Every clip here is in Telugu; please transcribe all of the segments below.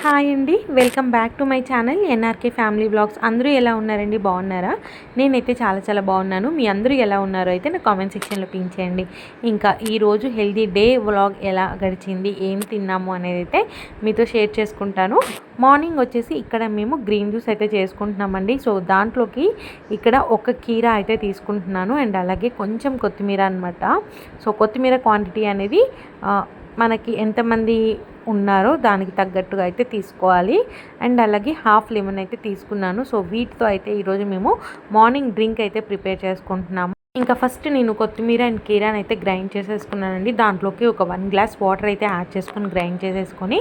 హాయ్ అండి, welcome back to my channel NRK family blogs. అందరూ ఎలా ఉన్నారండి? బాగున్నారా? నేనైతే చాలా బాగున్నాను. మీ అందరూ ఎలా ఉన్నారో అయితే నా కామెంట్ సెక్షన్లో పింక్ చేయండి. ఇంకా ఈరోజు హెల్దీ డే వ్లాగ్ ఎలా గడిచింది, ఏం తిన్నాము అనేది అయితే మీతో షేర్ చేసుకుంటాను. మార్నింగ్ వచ్చేసి ఇక్కడ మేము గ్రీన్ జ్యూస్ అయితే చేసుకుంటున్నామండి. సో దాంట్లోకి ఇక్కడ ఒక కీర అయితే తీసుకుంటున్నాను అండ్ అలాగే కొంచెం కొత్తిమీర అనమాట. సో కొత్తిమీర క్వాంటిటీ అనేది మనకి ఎంతమంది ఉన్నారో దానికి తగ్గట్టుగా అయితే తీసుకోవాలి. అండ్ అలాగే హాఫ్ లెమన్ అయితే తీసుకున్నాను. సో వీటితో అయితే ఈరోజు మేము మార్నింగ్ డ్రింక్ అయితే ప్రిపేర్ చేసుకుంటున్నాము. ఇంకా ఫస్ట్ నేను కొత్తిమీర అండ్ కీరాని అయితే గ్రైండ్ చేసేసుకున్నానండి. దాంట్లోకి ఒక 1 గ్లాస్ వాటర్ అయితే యాడ్ చేసుకొని గ్రైండ్ చేసేసుకొని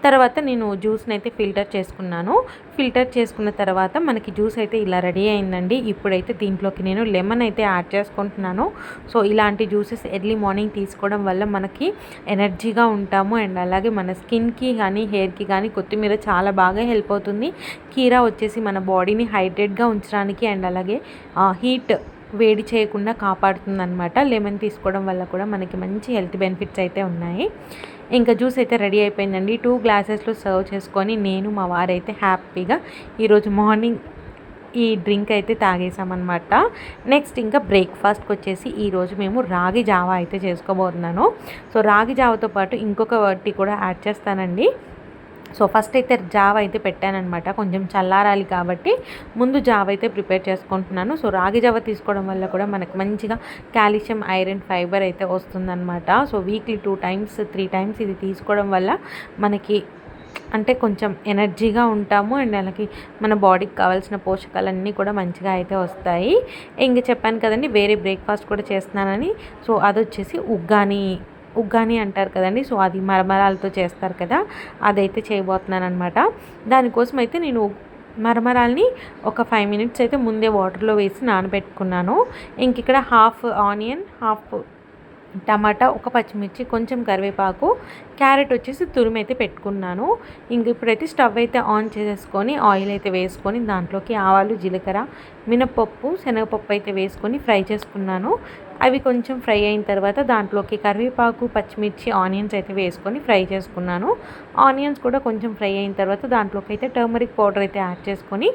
తర్వాత నేను జ్యూస్ని అయితే ఫిల్టర్ చేసుకున్నాను. ఫిల్టర్ చేసుకున్న తర్వాత మనకి జ్యూస్ అయితే ఇలా రెడీ అయిందండి. ఇప్పుడైతే దీంట్లోకి నేను లెమన్ అయితే యాడ్ చేసుకుంటున్నాను. సో ఇలాంటి జ్యూసెస్ ఎర్లీ మార్నింగ్ తీసుకోవడం వల్ల మనకి ఎనర్జీగా ఉంటాము అండ్ అలాగే మన స్కిన్కి కానీ హెయిర్కి కానీ కొత్తిమీర చాలా బాగా హెల్ప్ అవుతుంది. కీరా వచ్చేసి మన బాడీని హైడ్రేట్గా ఉంచడానికి అండ్ అలాగే హీట్ వేడి చేయకుండా కాపాడుతుందన్నమాట. లెమన్ తీసుకోవడం వల్ల కూడా మనకి మంచి హెల్త్ బెనిఫిట్స్ అయితే ఉన్నాయి. ఇంకా జ్యూస్ అయితే రెడీ అయిపోయిందండి. 2 గ్లాసెస్లో సర్వ్ చేసుకొని నేను మా వారైతే హ్యాపీగా ఈరోజు మార్నింగ్ ఈ డ్రింక్ అయితే తాగేసామన్నమాట. నెక్స్ట్ ఇంకా బ్రేక్ఫాస్ట్కి వచ్చేసి ఈరోజు మేము రాగి జావా అయితే చేసుకోబోతున్నాను. సో రాగి జావాతో పాటు ఇంకొక టీ కూడా యాడ్ చేస్తానండి. సో ఫస్ట్ అయితే జావ అయితే పెట్టానమాట. కొంచెం చల్లారాలి కాబట్టి ముందు జావ అయితే ప్రిపేర్ చేసుకుంటున్నాను. సో రాగి జావ తీసుకోవడం వల్ల కూడా మనకు మంచిగా కాల్షియం, ఐరన్, ఫైబర్ అయితే వస్తుందన్నమాట. సో వీక్లీ 2 టైమ్స్ 3 టైమ్స్ ఇది తీసుకోవడం వల్ల మనకి అంటే కొంచెం ఎనర్జీగా ఉంటాము అండ్ అలాగే మన బాడీకి కావాల్సిన పోషకాలన్నీ కూడా మంచిగా అయితే వస్తాయి. ఇంక చెప్పాను కదండి వేరే బ్రేక్ఫాస్ట్ కూడా చేస్తున్నానని. సో అది వచ్చేసి ఉగ్గాని అంటారు కదండి. సో అది మరమరాలతో చేస్తారు కదా, అదైతే చేయబోతున్నాను అనమాట. దానికోసం అయితే నేను మరమరాల్ని ఒక 5 మినిట్స్ అయితే ముందే వాటర్లో వేసి నానబెట్టుకున్నాను. ఇంక ఇక్కడ హాఫ్ ఆనియన్, హాఫ్ టమాటా, ఒక పచ్చిమిర్చి, కొంచెం కరివేపాకు, క్యారెట్ వచ్చేసి తురిమి అయితే పెట్టుకున్నాను. ఇంక ఇప్పుడైతే స్టవ్ అయితే ఆన్ చేసేసుకొని ఆయిల్ అయితే వేసుకొని దాంట్లోకి ఆవాలు, జీలకర్ర, మినపప్పు, శనగపప్పు అయితే వేసుకొని ఫ్రై చేసుకున్నాను. అవి కొంచెం ఫ్రై అయిన తర్వాత దాంట్లోకి కరివేపాకు, పచ్చిమిర్చి, ఆనియన్స్ అయితే వేసుకొని ఫ్రై చేసుకున్నాను. ఆనియన్స్ కూడా కొంచెం ఫ్రై అయిన తర్వాత దాంట్లోకి అయితే టర్మరిక్ పౌడర్ అయితే యాడ్ చేసుకొని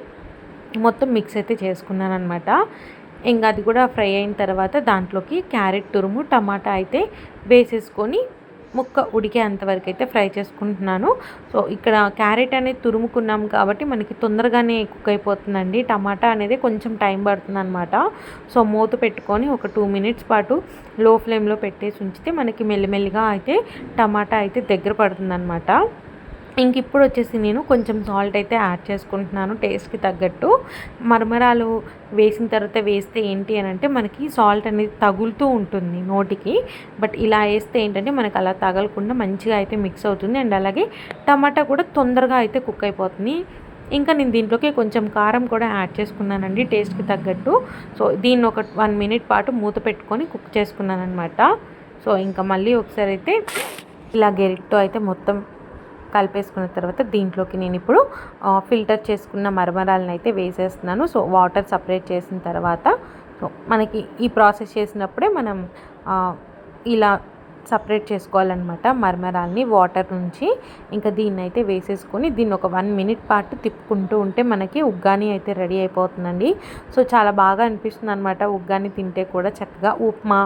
మొత్తం మిక్స్ అయితే చేసుకున్నాను అనమాట. ఇంకా అది కూడా ఫ్రై అయిన తర్వాత దాంట్లోకి క్యారెట్ తురుము, టమాటా అయితే వేసేసుకొని ముక్క ఉడికే అంతవరకు అయితే ఫ్రై చేసుకుంటున్నాను. సో ఇక్కడ క్యారెట్ అనేది తురుముకున్నాం కాబట్టి మనకి తొందరగానే కుక్ అయిపోతుందండి. టమాటా అనేది కొంచెం టైం పడుతుంది అనమాట. సో మూత పెట్టుకొని ఒక 2 మినిట్స్ పాటు లో ఫ్లేమ్లో పెట్టేసి ఉంచితే మనకి మెల్లిమెల్లిగా అయితే టమాటా అయితే దగ్గర పడుతుందన్నమాట. ఇంక ఇప్పుడు వచ్చేసి నేను కొంచెం సాల్ట్ అయితే యాడ్ చేసుకుంటున్నాను టేస్ట్కి తగ్గట్టు. మరమరాలు వేసిన తర్వాత వేస్తే ఏంటి అని అంటే మనకి సాల్ట్ అనేది తగులుతూ ఉంటుంది నోటికి. బట్ ఇలా వేస్తే ఏంటంటే మనకు అలా తగలకుండా మంచిగా అయితే మిక్స్ అవుతుంది అండ్ అలాగే టమాటా కూడా తొందరగా అయితే కుక్ అయిపోతుంది. ఇంకా నేను దీంట్లోకి కొంచెం కారం కూడా యాడ్ చేసుకున్నానండి టేస్ట్కి తగ్గట్టు. సో దీన్ని ఒక 1 మినిట్ పాటు మూత పెట్టుకొని కుక్ చేసుకున్నాను అనమాట. సో ఇంకా మళ్ళీ ఒకసారి అయితే ఇలా గెరిటితో అయితే మొత్తం కలిపేసుకున్న తర్వాత దీంట్లోకి నేను ఇప్పుడు ఫిల్టర్ చేసుకున్న మరమరాలను అయితే వేసేస్తున్నాను. సో వాటర్ సపరేట్ చేసిన తర్వాత సో మనకి ఈ ప్రాసెస్ చేసినప్పుడే మనం ఇలా సపరేట్ చేసుకోవాలన్నమాట మరమరాల్ని వాటర్ నుంచి. ఇంకా దీన్ని అయితే వేసేసుకొని దీన్ని ఒక 1 మినిట్ పాటు తిప్పుకుంటూ ఉంటే మనకి ఉగ్గాని అయితే రెడీ అయిపోతుందండి. సో చాలా బాగా అనిపిస్తుంది అనమాట ఉగ్గాని తింటే కూడా. చక్కగా ఉప్మా,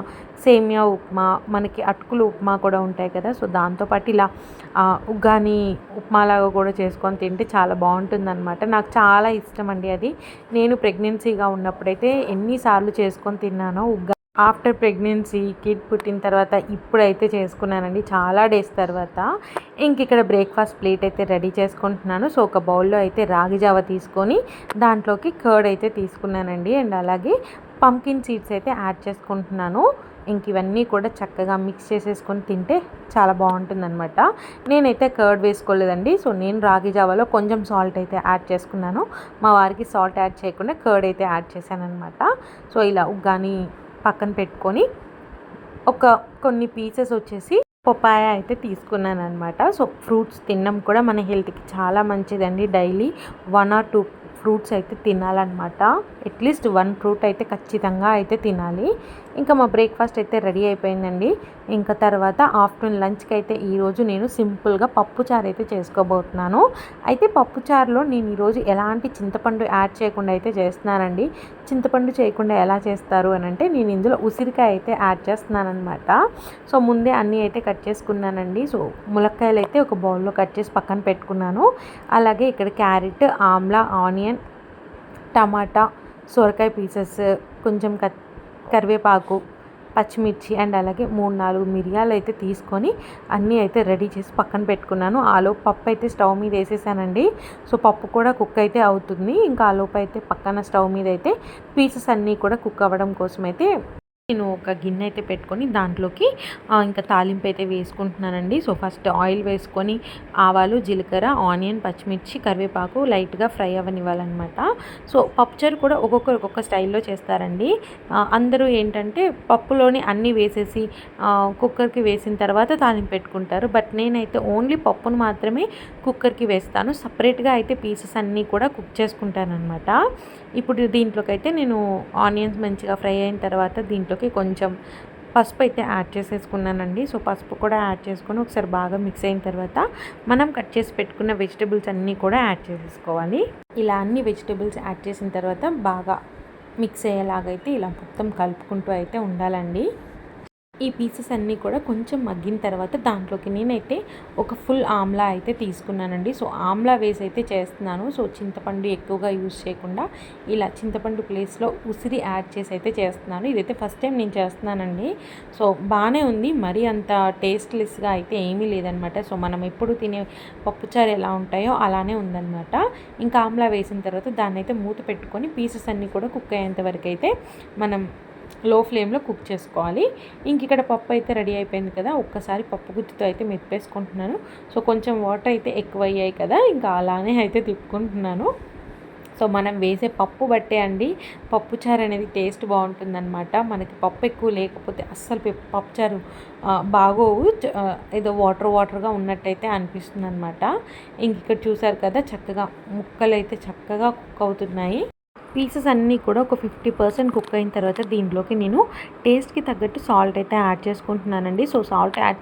సేమియా ఉప్మా, మనకి అటుకులు ఉప్మా కూడా ఉంటాయి కదా. సో దాంతోపాటు ఇలా ఉగ్గాని ఉప్మాలాగా కూడా చేసుకొని తింటే చాలా బాగుంటుందన్నమాట. నాకు చాలా ఇష్టం అండి అది. నేను ప్రెగ్నెన్సీగా ఉన్నప్పుడైతే ఎన్నిసార్లు చేసుకొని తిన్నానో ఉగ్గా. ఆఫ్టర్ ప్రెగ్నెన్సీ కిడ్ పుట్టిన తర్వాత ఇప్పుడైతే చేసుకున్నానండి చాలా డేస్ తర్వాత. ఇంక ఇక్కడ బ్రేక్ఫాస్ట్ ప్లేట్ అయితే రెడీ చేసుకుంటున్నాను. సో ఒక బౌల్లో అయితే రాగి జావ తీసుకొని దాంట్లోకి కర్డ్ అయితే తీసుకున్నానండి అండ్ అలాగే పంకిన్ సీడ్స్ అయితే యాడ్ చేసుకుంటున్నాను. ఇంక ఇవన్నీ కూడా చక్కగా మిక్స్ చేసేసుకొని తింటే చాలా బాగుంటుందన్నమాట. నేనైతే కర్డ్ వేసుకోలేదండి. సో నేను రాగి జావాలో కొంచెం సాల్ట్ అయితే యాడ్ చేసుకున్నాను. మా వారికి సాల్ట్ యాడ్ చేయకుండా కర్డ్ అయితే యాడ్ చేశాను అనమాట. సో ఇలా ఉగ్గాని పక్కన పెట్టుకొని కొన్ని పీసెస్ వచ్చేసి పపాయ అయితే తీసుకున్నాను అనమాట. సో ఫ్రూట్స్ తినడం కూడా మన హెల్త్కి చాలా మంచిదండి. డైలీ 1 or 2 ఫ్రూట్స్ అయితే తినాలన్నమాట. అట్లీస్ట్ 1 ఫ్రూట్ అయితే ఖచ్చితంగా అయితే తినాలి. ఇంకా మా బ్రేక్ఫాస్ట్ అయితే రెడీ అయిపోయిందండి. ఇంకా తర్వాత ఆఫ్టర్నూన్ లంచ్కి అయితే ఈరోజు నేను సింపుల్గా పప్పుచారు అయితే చేసుకోబోతున్నాను. అయితే పప్పుచారులో నేను ఈరోజు ఎలాంటి చింతపండు యాడ్ చేయకుండా అయితే చేస్తున్నానండి. చింతపండు చేయకుండా ఎలా చేస్తారు అని అంటే, నేను ఇందులో ఉసిరికాయ అయితే యాడ్ చేస్తున్నానమాట. సో ముందే అన్నీ అయితే కట్ చేసుకున్నానండి. సో ములక్కాయలు అయితే ఒక బౌల్లో కట్ చేసి పక్కన పెట్టుకున్నాను. అలాగే ఇక్కడ క్యారెట్, ఆమ్లా, ఆనియన్, టమాటా, సొరకాయ పీసెస్, కొంచెం కరివేపాకు, పచ్చిమిర్చి అండ్ అలాగే 3-4 మిరియాలు అయితే తీసుకొని అన్నీ అయితే రెడీ చేసి పక్కన పెట్టుకున్నాను. ఆలోపు పప్పు అయితే స్టవ్ మీద వేసేసానండి. సో పప్పు కూడా కుక్ అయితే అవుతుంది. ఇంకా ఆలోపు అయితే పక్కన స్టవ్ మీద అయితే పీసెస్ అన్నీ కూడా కుక్ అవ్వడం కోసం అయితే నేను ఒక గిన్నె అయితే పెట్టుకొని దాంట్లోకి ఇంకా తాలింపు అయితే వేసుకుంటున్నానండి. సో ఫస్ట్ ఆయిల్ వేసుకొని ఆవాలు, జీలకర్ర, ఆనియన్, పచ్చిమిర్చి, కరివేపాకు లైట్గా ఫ్రై అవ్వనివ్వాలన్నమాట. సో పప్పుచారు కూడా ఒక్కొక్కరు ఒక్కొక్క స్టైల్లో చేస్తారండి. అందరూ ఏంటంటే పప్పులోని అన్నీ వేసేసి కుక్కర్కి వేసిన తర్వాత తాలింపు పెట్టుకుంటారు. బట్ నేనైతే ఓన్లీ పప్పును మాత్రమే కుక్కర్కి వేస్తాను. సపరేట్గా అయితే పీసెస్ అన్నీ కూడా కుక్ చేసుకుంటాను అనమాట. ఇప్పుడు దీంట్లోకి అయితే నేను ఆనియన్స్ మంచిగా ఫ్రై అయిన తర్వాత దీంట్లోకి కొంచెం పసుపు అయితే యాడ్ చేసేసుకున్నానండి. సో పసుపు కూడా యాడ్ చేసుకొని ఒకసారి బాగా మిక్స్ అయిన తర్వాత మనం కట్ చేసి పెట్టుకున్న వెజిటబుల్స్ అన్నీ కూడా యాడ్ చేసేసుకోవాలి. ఇలా అన్ని వెజిటబుల్స్ యాడ్ చేసిన తర్వాత బాగా మిక్స్ అయ్యేలాగైతే ఇలా మొత్తం కలుపుకుంటూ అయితే ఉండాలండి. ఈ పీసెస్ అన్నీ కూడా కొంచెం మగ్గిన తర్వాత దాంట్లోకి నేనైతే ఒక ఫుల్ ఆమ్లా అయితే తీసుకున్నానండి. సో ఆమ్లా వేసి అయితే చేస్తున్నాను. సో చింతపండు ఎక్కువగా యూజ్ చేయకుండా ఇలా చింతపండు ప్లేస్లో ఉసిరి యాడ్ చేసి అయితే చేస్తున్నాను. ఇదైతే ఫస్ట్ టైం నేను చేస్తున్నానండి. సో బాగానే ఉంది, మరీ అంత టేస్ట్లెస్గా అయితే ఏమీ లేదనమాట. సో మనం ఎప్పుడు తినే పప్పుచారు ఎలా ఉంటాయో అలానే ఉందన్నమాట. ఇంకా ఆమ్లా వేసిన తర్వాత దాన్ని అయితే మూత పెట్టుకొని పీసెస్ అన్నీ కూడా కుక్ అయ్యేంత వరకు అయితే మనం లో ఫ్లేమ్లో కుక్ చేసుకోవాలి. ఇంక ఇక్కడ పప్పు అయితే రెడీ అయిపోయింది కదా, ఒక్కసారి పప్పు గుత్తితో అయితే మెతిపేసుకుంటున్నాను. సో కొంచెం వాటర్ అయితే ఎక్కువ అయ్యాయి కదా, ఇంకా అలానే అయితే తిప్పుకుంటున్నాను. సో మనం వేసే పప్పు బట్టే అండి పప్పుచారు అనేది టేస్ట్ బాగుంటుందన్నమాట. మనకి పప్పు ఎక్కువ లేకపోతే అస్సలు పప్పుచారు బాగోవు, ఏదో వాటర్గా ఉన్నట్టయితే అనిపిస్తుంది అనమాట. ఇంక ఇక్కడ చూసారు కదా, చక్కగా ముక్కలు అయితే చక్కగా కుక్ అవుతున్నాయి. పీసెస్ అన్నీ కూడా ఒక 50% కుక్ అయిన తర్వాత దీంట్లోకి నేను టేస్ట్కి తగ్గట్టు సాల్ట్ అయితే యాడ్ చేసుకుంటున్నానండి. సో సాల్ట్ యాడ్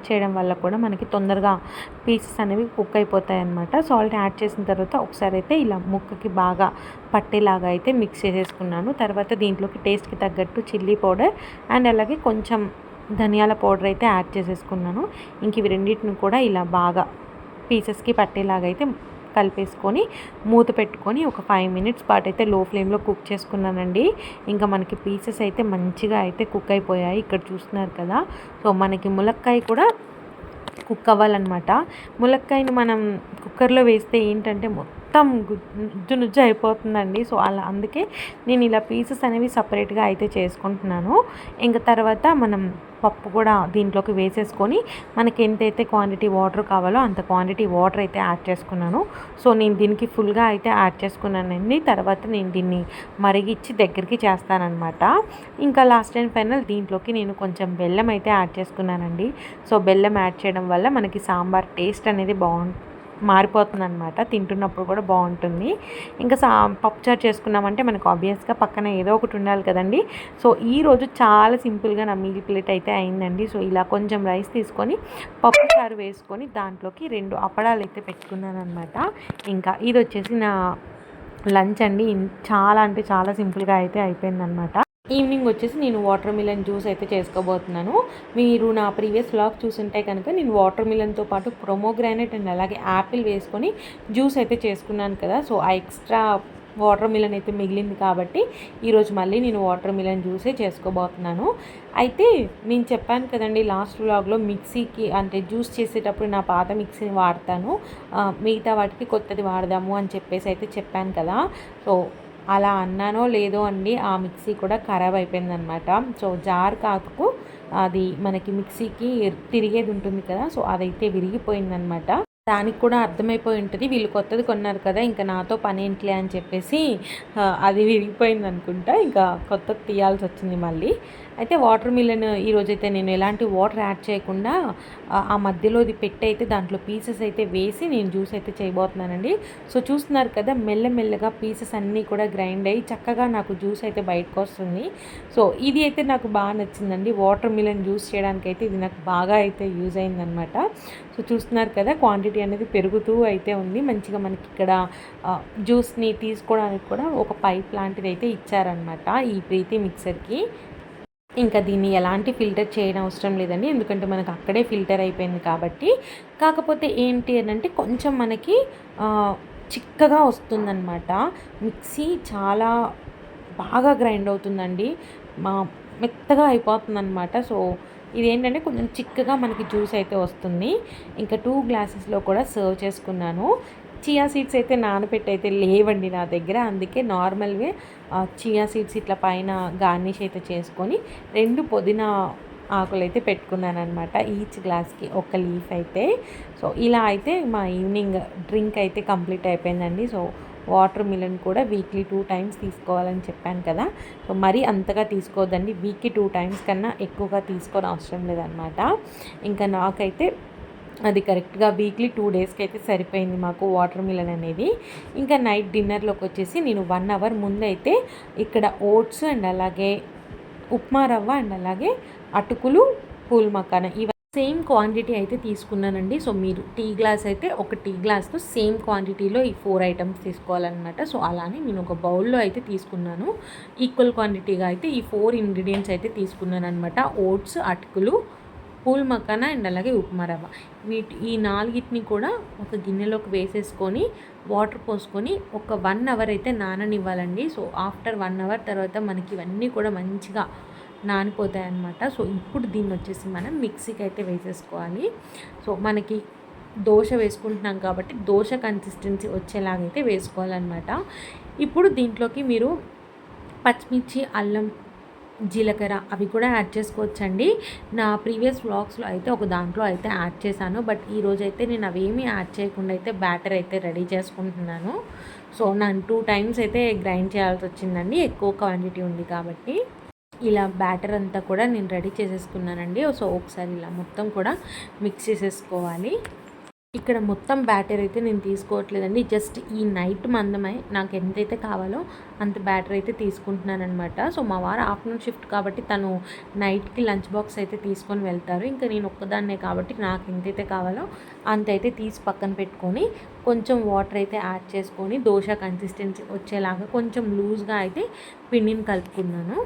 చేయడం వల్ల కూడా మనకి తొందరగా పీసెస్ అనేవి కుక్ అయిపోతాయి అన్నమాట. సాల్ట్ యాడ్ చేసిన తర్వాత ఒకసారి అయితే ఇలా ముక్కకి బాగా పట్టేలాగా అయితే మిక్స్ చేసేసుకున్నాను. తర్వాత దీంట్లోకి టేస్ట్కి తగ్గట్టు చిల్లీ పౌడర్ అండ్ అలాగే కొంచెం ధనియాల పౌడర్ అయితే యాడ్ చేసేసుకున్నాను. ఇంక ఇవి రెండింటిని కూడా ఇలా బాగా పీసెస్కి పట్టేలాగైతే కలిపేసుకొని మూత పెట్టుకొని ఒక 5 మినిట్స్ పాటు అయితే లో ఫ్లేమ్లో కుక్ చేసుకున్నానండి. ఇంకా మనకి పీసెస్ అయితే మంచిగా అయితే కుక్ అయిపోయాయి. ఇక్కడ చూస్తున్నారు కదా. సో మనకి ములక్కాయ కూడా కుక్ అవ్వాలన్నమాట. ములక్కాయని మనం కుక్కర్లో వేస్తే ఏంటంటే మొత్తం నుజ్జు అయిపోతుందండి. సో అలా అందుకే నేను ఇలా పీసెస్ అనేవి సపరేట్గా అయితే చేసుకుంటున్నాను. ఇంకా తర్వాత మనం పప్పు కూడా దీంట్లోకి వేసేసుకొని మనకి ఎంతైతే క్వాంటిటీ వాటర్ కావాలో అంత క్వాంటిటీ వాటర్ అయితే యాడ్ చేసుకున్నాను. సో నేను దీనికి ఫుల్గా అయితే యాడ్ చేసుకున్నానండి. తర్వాత నేను దీన్ని మరిగిచ్చి దగ్గరికి చేస్తానన్నమాట. ఇంకా లాస్ట్ అండ్ ఫైనల్ దీంట్లోకి నేను కొంచెం బెల్లం అయితే యాడ్ చేసుకున్నానండి. సో బెల్లం యాడ్ చేయడం వల్ల మనకి సాంబార్ టేస్ట్ అనేది మారిపోతుంది అనమాట. తింటున్నప్పుడు కూడా బాగుంటుంది. ఇంకా పప్పుచారు చేసుకున్నామంటే మనకు ఆబ్వియస్గా పక్కన ఏదో ఒకటి ఉండాలి కదండి. సో ఈరోజు చాలా సింపుల్గా నా మీల్ ప్లేట్ అయితే అయిందండి. సో ఇలా కొంచెం రైస్ తీసుకొని పప్పుచారు వేసుకొని దాంట్లోకి 2 అప్పడాలు అయితే పెట్టుకున్నాను అనమాట. ఇంకా ఇది వచ్చేసి నా లంచ్ అండి. చాలా అంటే చాలా సింపుల్గా అయితే అయిపోయిందనమాట. ఈవినింగ్ వచ్చేసి నేను వాటర్ మిలన్ జ్యూస్ అయితే చేసుకోబోతున్నాను. మీరు నా ప్రీవియస్ వ్లాగ్ చూసుంటే కనుక నేను వాటర్ మిలన్తో పాటు ప్రొమోగ్రానైట్ అండ్ అలాగే యాపిల్ వేసుకొని జ్యూస్ అయితే చేసుకున్నాను కదా. సో ఆ ఎక్స్ట్రా వాటర్ మిలన్ అయితే మిగిలింది కాబట్టి ఈరోజు మళ్ళీ నేను వాటర్ మిలన్ జ్యూసే చేసుకోబోతున్నాను. అయితే నేను చెప్పాను కదండి లాస్ట్ వ్లాగ్లో మిక్సీకి అంటే జ్యూస్ చేసేటప్పుడు నా పాత మిక్సీని వాడతాను, మిగతా వాటికి కొత్తది వాడదాము అని చెప్పేసి అయితే చెప్పాను కదా. సో అలా అన్నానో లేదో అండి, ఆ మిక్సీ కూడా ఖరాబ్ అయిపోయిందనమాట. సో జార్ కాకు అది మనకి మిక్సీకి తిరిగేది ఉంటుంది కదా, సో అదైతే విరిగిపోయిందనమాట. దానికి కూడా అర్థమైపోయి ఉంటుంది వీళ్ళు కొత్తది కొన్నారు కదా, ఇంకా నాతో పని ఏంటిలే అని చెప్పేసి అది విరిగిపోయింది అనుకుంటా. ఇంకా కొత్తది తీయాల్సి వచ్చింది మళ్ళీ. అయితే వాటర్ మిలన్ ఈరోజైతే నేను ఎలాంటి వాటర్ యాడ్ చేయకుండా ఆ మధ్యలోది పెట్టి అయితే దాంట్లో పీసెస్ అయితే వేసి నేను జ్యూస్ అయితే చేయబోతున్నానండి. సో చూస్తున్నారు కదా, మెల్లమెల్లగా పీసెస్ అన్నీ కూడా గ్రైండ్ అయ్యి చక్కగా నాకు జ్యూస్ అయితే బయటకు వస్తుంది. సో ఇది అయితే నాకు బాగా నచ్చిందండి. వాటర్ మిలన్ జ్యూస్ చేయడానికైతే ఇది నాకు బాగా అయితే యూజ్ అయిందనమాట. సో చూస్తున్నారు కదా, క్వాంటిటీ అనేది పెరుగుతూ అయితే ఉంది. మంచిగా మనకి ఇక్కడ జ్యూస్ని తీసుకోవడానికి కూడా ఒక పైప్ లాంటిది అయితే ఇచ్చారనమాట ఈ ప్రీతి మిక్సర్కి. ఇంకా దీన్ని ఎలాంటి ఫిల్టర్ చేయడం అవసరం లేదండి, ఎందుకంటే మనకు అక్కడే ఫిల్టర్ అయిపోయింది కాబట్టి. కాకపోతే ఏంటి అని అంటే కొంచెం మనకి చిక్కగా వస్తుందన్నమాట. మిక్సీ చాలా బాగా గ్రైండ్ అవుతుందండి, మెత్తగా అయిపోతుందన్నమాట. సో ఇదేంటంటే కొంచెం చిక్కగా మనకి జ్యూస్ అయితే వస్తుంది. ఇంకా 2 గ్లాసెస్లో కూడా సర్వ్ చేసుకున్నాను. చియా సీడ్స్ అయితే నానబెట్టి అయితే లేవండి నా దగ్గర, అందుకే నార్మల్గా చియా సీడ్స్ ఇట్లా పైన గార్నిష్ అయితే చేసుకొని 2 పుదీనా ఆకులు అయితే పెట్టుకున్నాను అనమాట. ఈచ్ గ్లాస్కి ఒక లీఫ్ అయితే. సో ఇలా అయితే మా ఈవినింగ్ డ్రింక్ అయితే కంప్లీట్ అయిపోయిందండి. సో వాటర్ మిలన్ కూడా వీక్లీ 2 టైమ్స్ తీసుకోవాలని చెప్పాను కదా. సో మరీ అంతగా తీసుకోవద్దండి, వీక్కి 2 టైమ్స్ కన్నా ఎక్కువగా తీసుకోని అవసరం లేదనమాట. ఇంకా నాకైతే అది కరెక్ట్గా వీక్లీ 2 డేస్కి అయితే సరిపోయింది మాకు వాటర్ మిలన్ అనేది. ఇంకా నైట్ డిన్నర్లోకి వచ్చేసి నేను 1 అవర్ ముందైతే ఇక్కడ ఓట్స్ అండ్ అలాగే ఉప్మా రవ్వ అండ్ అలాగే అటుకులు, పూల్ మకాన ఇవి సేమ్ క్వాంటిటీ అయితే తీసుకున్నానండి. సో మీరు టీ గ్లాస్ అయితే ఒక టీ గ్లాస్తో సేమ్ క్వాంటిటీలో ఈ 4 ఐటమ్స్ తీసుకోవాలన్నమాట. సో అలానే నేను ఒక బౌల్లో అయితే తీసుకున్నాను. ఈక్వల్ క్వాంటిటీగా అయితే ఈ 4 ఇంగ్రీడియంట్స్ అయితే తీసుకున్నాను అనమాట. ఓట్స్, అటుకులు, పూల్ మకానా అండ్ అలాగే ఉప్మా రవ్వ. ఈ 4ని కూడా ఒక గిన్నెలోకి వేసేసుకొని వాటర్ పోసుకొని ఒక 1 అవర్ అయితే నాననివ్వాలండి. సో ఆఫ్టర్ 1 అవర్ తర్వాత మనకి ఇవన్నీ కూడా మంచిగా నానిపోతాయి అన్నమాట. సో ఇప్పుడు దీన్ని వచ్చేసి మనం మిక్సీకి అయితే వేసేసుకోవాలి. సో మనకి దోశ వేసుకుంటున్నాం కాబట్టి దోశ కన్సిస్టెన్సీ వచ్చేలాగైతే వేసుకోవాలన్నమాట. ఇప్పుడు దీంట్లోకి మీరు పచ్చిమిర్చి, అల్లం, జీలకర్ర అవి కూడా యాడ్ చేసుకోవచ్చండి. నా ప్రీవియస్ వ్లాగ్స్లో అయితే ఒక దాంట్లో అయితే యాడ్ చేశాను, బట్ ఈరోజు అయితే నేను అవేమీ యాడ్ చేయకుండా అయితే బ్యాటర్ అయితే రెడీ చేసుకుంటున్నాను. సో నేను 2 టైమ్స్ అయితే గ్రైండ్ చేయాల్సి వచ్చిందండి, ఎక్కువ క్వాంటిటీ ఉంది కాబట్టి. ఇలా బ్యాటర్ అంతా కూడా నేను రెడీ చేసేసుకున్నానండి. సో ఒకసారి ఇలా మొత్తం కూడా మిక్స్ చేసేసుకోవాలి. ఇక్కడ మొత్తం బ్యాటర్ అయితే నేను తీసుకోవట్లేదండి, జస్ట్ ఈ నైట్ మందమై నాకు ఎంతైతే కావాలో అంత బ్యాటర్ అయితే తీసుకుంటున్నాను అనమాట. సో మా వారు ఆఫ్టర్నూన్ షిఫ్ట్ కాబట్టి తను నైట్కి లంచ్ బాక్స్ అయితే తీసుకొని వెళ్తారు. ఇంకా నేను ఒక్కదాన్నే కాబట్టి నాకు ఎంతైతే కావాలో అంత అయితే తీసి పక్కన పెట్టుకొని కొంచెం వాటర్ అయితే యాడ్ చేసుకొని దోశ కన్సిస్టెన్సీ వచ్చేలాగా కొంచెం లూజ్గా అయితే పిండిని కలుపుకున్నాను.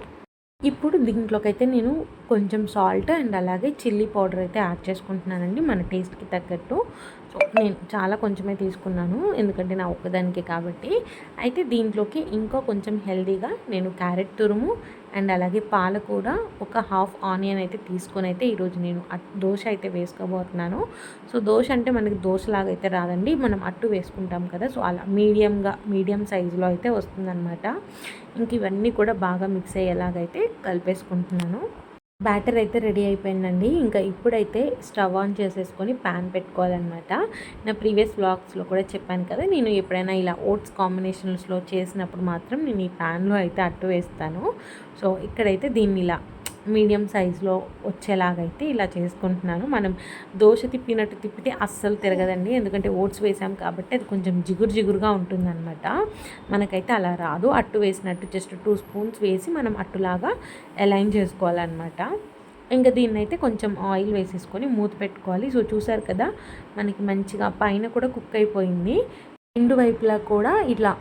ఇప్పుడు దీంట్లోకి అయితే నేను కొంచెం సాల్ట్ అండ్ అలాగే చిల్లీ పౌడర్ అయితే యాడ్ చేసుకుంటున్నానండి మన టేస్ట్కి తగ్గట్టు. సో నేను చాలా కొంచెమే తీసుకున్నాను, ఎందుకంటే నా ఒక్కదానికి కాబట్టి. అయితే దీంట్లోకి ఇంకా కొంచెం హెల్దీగా నేను క్యారెట్ తురుము అండ్ అలాగే పాలకూర, ఒక హాఫ్ ఆనియన్ అయితే తీసుకొని అయితే ఈరోజు నేను దోశ అయితే వేసుకోబోతున్నాను. సో దోశ అంటే మనకి దోశలాగా అయితే రాదండి, మనం అట్టు వేసుకుంటాం కదా, సో అలా మీడియం సైజులో అయితే వస్తుందన్నమాట. ఇంక ఇవన్నీ కూడా బాగా మిక్స్ అయ్యేలాగైతే కలిపేసుకుంటున్నాను. బ్యాటర్ అయితే రెడీ అయిపోయిందండి. ఇంకా ఇప్పుడైతే స్టవ్ ఆన్ చేసేసుకొని ప్యాన్ పెట్టుకోవాలన్నమాట. నా ప్రీవియస్ వ్లాగ్స్లో కూడా చెప్పాను కదా, నేను ఎప్పుడైనా ఇలా ఓట్స్ కాంబినేషన్స్లో చేసినప్పుడు మాత్రం నేను ఈ ప్యాన్లో అయితే అట్టు వేస్తాను. సో ఇక్కడైతే దీన్ని ఇలా మీడియం సైజులో వచ్చేలాగైతే ఇలా చేసుకుంటున్నాను. మనం దోశ తిప్పినట్టు తిప్పితే అస్సలు తిరగదండి, ఎందుకంటే ఓట్స్ వేసాం కాబట్టి అది కొంచెం జిగురుగా ఉంటుందన్నమాట. మనకైతే అలా రాదు, అట్టు వేసినట్టు జస్ట్ 2 స్పూన్స్ వేసి మనం అట్టులాగా అలైన్ చేసుకోవాలన్నమాట. ఇంకా దీన్ని అయితే కొంచెం ఆయిల్ వేసేసుకొని మూత పెట్టుకోవాలి. సో చూసారు కదా, మనకి మంచిగా పైన కూడా కుక్ అయిపోయింది, 2 వైపులా కూడా ఇట్లా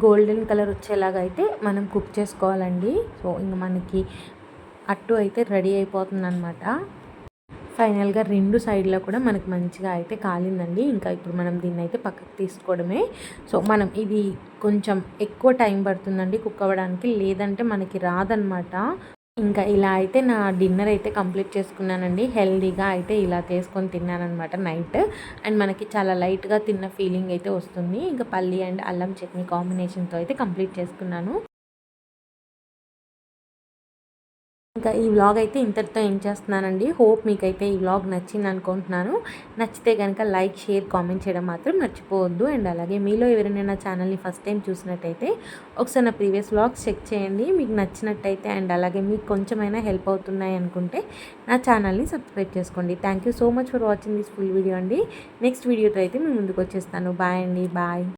గోల్డెన్ కలర్ వచ్చేలాగా అయితే మనం కుక్ చేసుకోవాలండి. సో ఇంకా మనకి అట్టు అయితే రెడీ అయిపోతుందన్నమాట. ఫైనల్గా 2 సైడ్లో కూడా మనకి మంచిగా అయితే కాలిందండి. ఇంకా ఇప్పుడు మనం దీన్ని అయితే పక్కకు తీసుకోవడమే. సో మనం ఇది కొంచెం ఎక్కువ టైం పడుతుందండి కుక్ అవ్వడానికి, లేదంటే మనకి రాదనమాట. ఇంకా ఇలా అయితే నా డిన్నర్ అయితే కంప్లీట్ చేసుకున్నానండి. హెల్దీగా అయితే ఇలా చేసుకొని తిన్నానమాట నైట్. అండ్ మనకి చాలా లైట్గా తిన్న ఫీలింగ్ అయితే వస్తుంది. ఇంకా పల్లి అండ్ అల్లం చట్నీ కాంబినేషన్తో అయితే కంప్లీట్ చేసుకున్నాను. ఇంకా ఈ వ్లాగ్ అయితే ఇంతటితో ఏం చేస్తున్నానండి. హోప్ మీకైతే ఈ వ్లాగ్ నచ్చింది అనుకుంటున్నాను. నచ్చితే కనుక లైక్, షేర్, కామెంట్ చేయడం మాత్రం మర్చిపోవద్దు. అండ్ అలాగే మీలో ఎవరైనా నా ఛానల్ని ఫస్ట్ టైం చూసినట్టయితే ఒకసారి నా ప్రీవియస్ వ్లాగ్స్ చెక్ చేయండి. మీకు నచ్చినట్టయితే అండ్ అలాగే మీకు కొంచెమైనా హెల్ప్ అవుతున్నాయి అనుకుంటే నా ఛానల్ని సబ్స్క్రైబ్ చేసుకోండి. Thank you so much for watching this full video అండి. నెక్స్ట్ వీడియోతో అయితే మేము ముందుకు వచ్చేస్తాను. బాయ్ అండి. బాయ్.